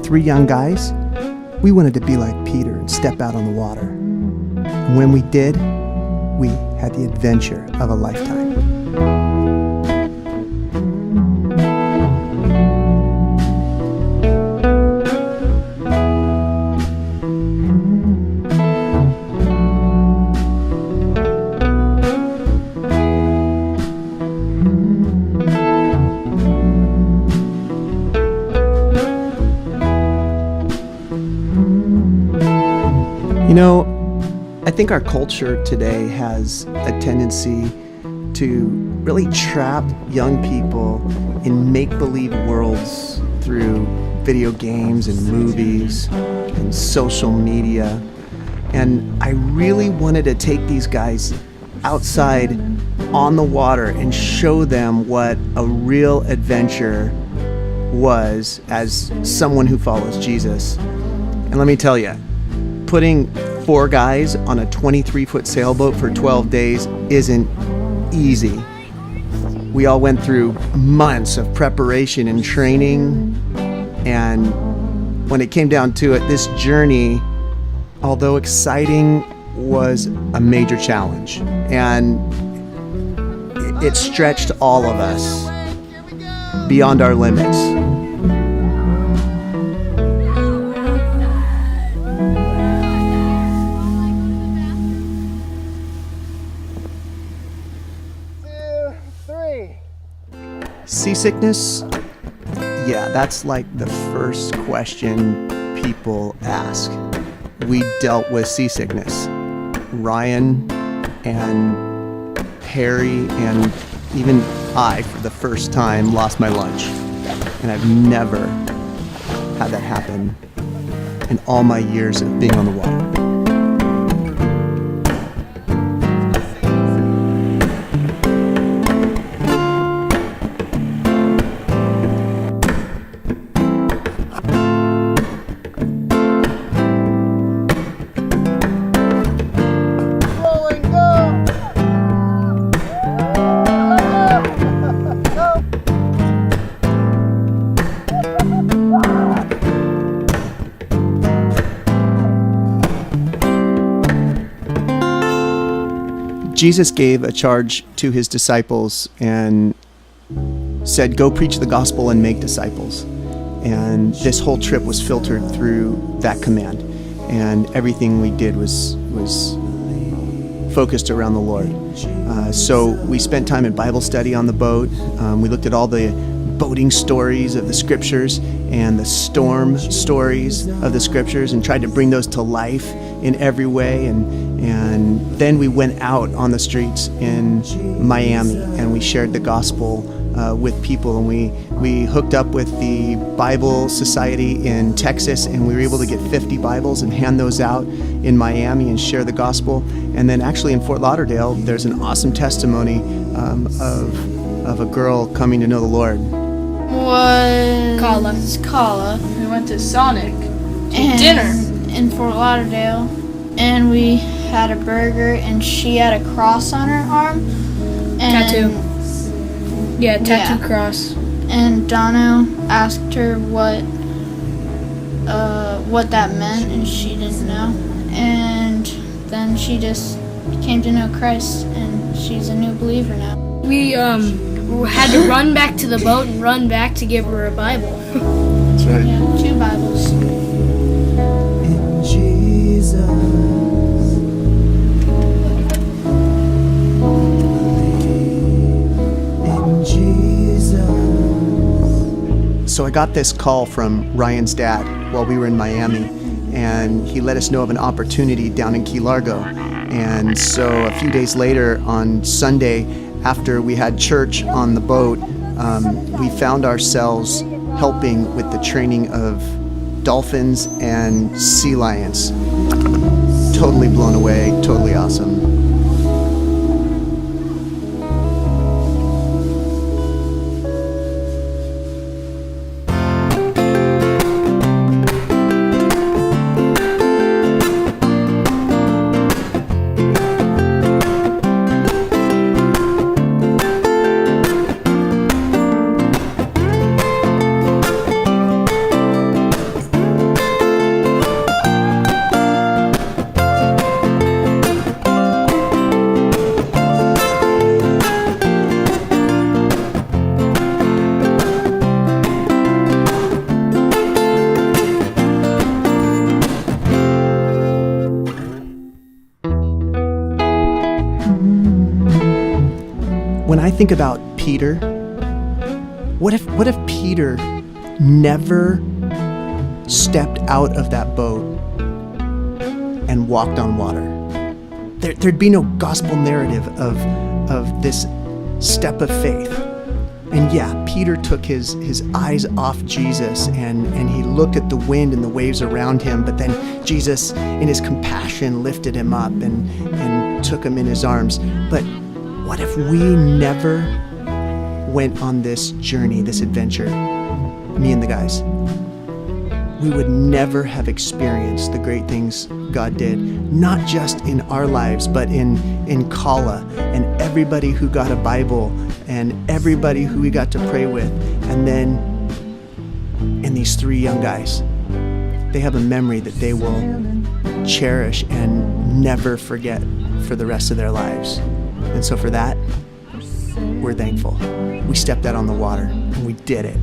3 young guys, we wanted to be like Peter and step out on the water. And when we did, we had the adventure of a lifetime. You know, I think our culture today has a tendency to really trap young people in make-believe worlds through video games and movies and social media. And I really wanted to take these guys outside on the water and show them what a real adventure was as someone who follows Jesus. And let me tell you, putting 4 guys on a 23-foot sailboat for 12 days isn't easy. We all went through months of preparation and training, and when it came down to it, this journey, although exciting, was a major challenge, and it stretched all of us beyond our limits. Seasickness? Yeah, that's like the first question people ask. We dealt with seasickness. Ryan and Harry and even I, for the first time, lost my lunch. And I've never had that happen in all my years of being on the water. Jesus gave a charge to his disciples and said, go preach the gospel and make disciples. And this whole trip was filtered through that command. And everything we did was focused around the Lord. So we spent time in Bible study on the boat. We looked at all the boating stories of the scriptures and the storm stories of the scriptures and tried to bring those to life in every way. And then we went out on the streets in Miami and we shared the gospel with people, and we hooked up with the Bible Society in Texas, and we were able to get 50 Bibles and hand those out in Miami and share the gospel. And then actually in Fort Lauderdale, there's an awesome testimony of a girl coming to know the Lord. Was Kala. We went to Sonic and dinner in Fort Lauderdale, and we had a burger, and she had a cross on her arm. And tattoo. Yeah, tattoo cross. And Dono asked her what that meant, and she didn't know. And then she just came to know Christ, and she's a new believer now. We had to run back to the boat and run back to give her a Bible. That's right. Yeah, 2 Bibles. In Jesus. In Jesus. So I got this call from Ryan's dad while we were in Miami, and he let us know of an opportunity down in Key Largo. And so a few days later, on Sunday, after we had church on the boat, we found ourselves helping with the training of dolphins and sea lions. Totally blown away, totally awesome. I think about Peter, what if Peter never stepped out of that boat and walked on water? There'd be no gospel narrative of this step of faith. And yeah, Peter took his eyes off Jesus and he looked at the wind and the waves around him, but then Jesus, in his compassion, lifted him up and took him in his arms. But what if we never went on this journey, this adventure, me and the guys? We would never have experienced the great things God did, not just in our lives, but in Kala and everybody who got a Bible and everybody who we got to pray with. And then in these 3 young guys, they have a memory that they will cherish and never forget for the rest of their lives. And so for that, we're thankful. We stepped out on the water and we did it.